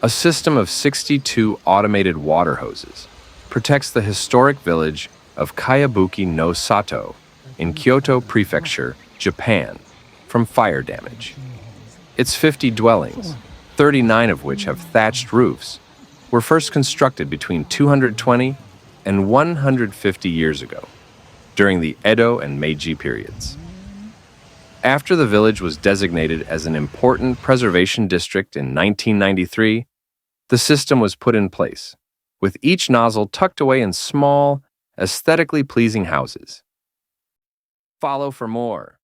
A system of 62 automated water hoses protects the historic village of Kayabuki no Sato in Kyoto Prefecture, Japan, from fire damage. Its 50 dwellings, 39 of which have thatched roofs, were first constructed between 220 and 150 years ago, during the Edo and Meiji periods. After the village was designated as an important preservation district in 1993, the system was put in place, with each nozzle tucked away in small, aesthetically pleasing houses. Follow for more.